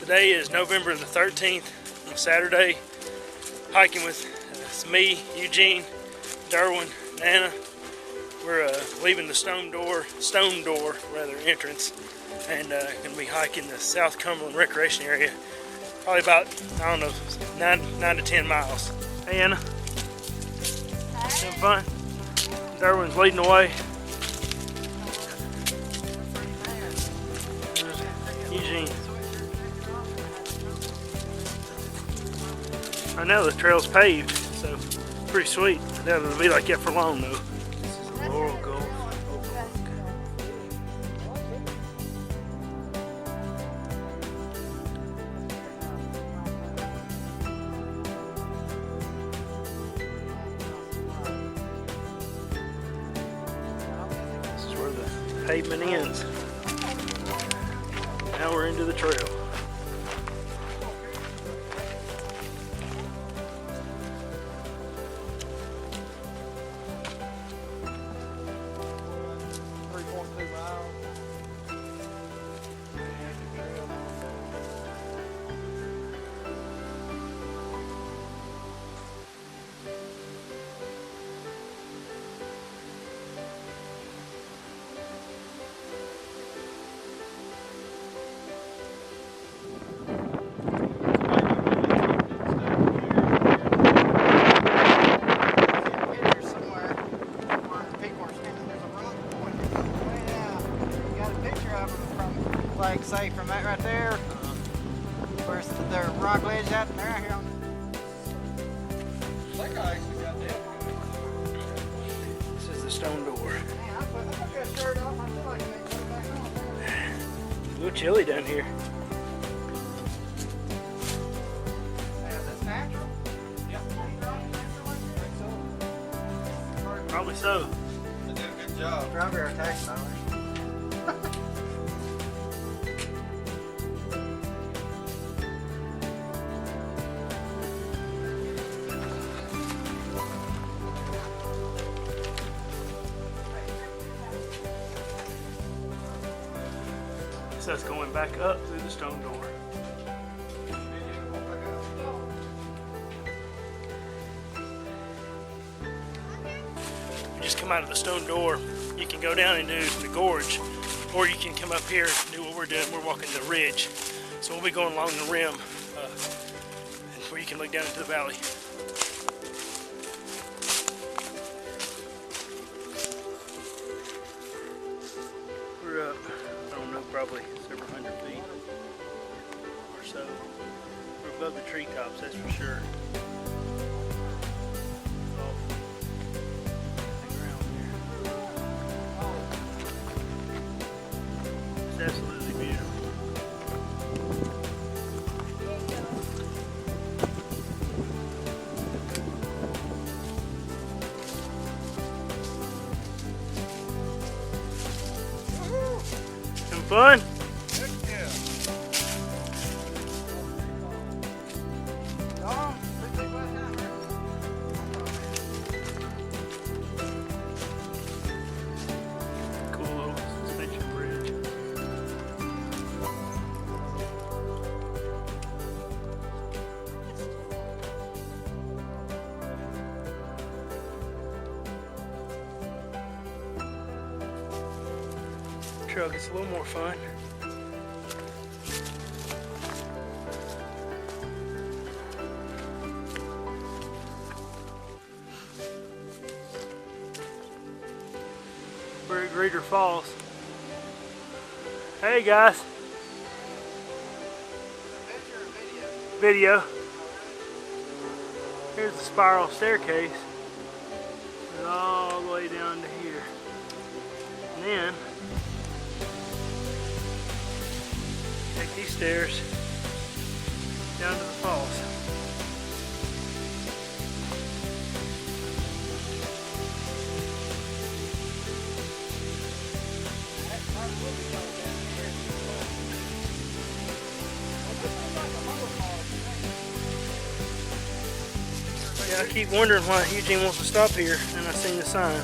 Today is November the 13th, on Saturday. Hiking with me, Eugene, Darwin, Nana. We're leaving the stone door entrance, and gonna be hiking the South Cumberland Recreation Area. Probably about, I don't know, 9 to 10 miles. Hey Anna. Having fun? Darwin's leading the way. Eugene. I know the trail's paved, so pretty sweet. I doubt it'll be like that for long though. This is the Laurel Gulf overlook. This is where the pavement ends. Now we're into the trail. Like say from that right there, where's the rock ledge out there here on that guy actually got that. This is the stone door. Man, I put that shirt off, I feel like I need to put it back on. It's a little chilly down here. Is this natural? Yeah. Probably so. They did a good job. Driver our tax dollars. So it's going back up through the stone door. You just come out of the stone door, you can go down into the gorge, or you can come up here and do what we're doing. We're walking the ridge. So we'll be going along the rim where you can look down into the valley. We're up, I don't know, probably several hundred feet or so. We're above the treetops, that's for sure. It's absolutely beautiful. Some fun? Cool little suspension bridge. Trail gets a little more fun. We're at Greater Falls. Hey guys. Video. Here's the spiral staircase. It's all the way down to here. And then take these stairs down to the falls. Yeah, I keep wondering why Eugene wants to stop here, and I seen the sign.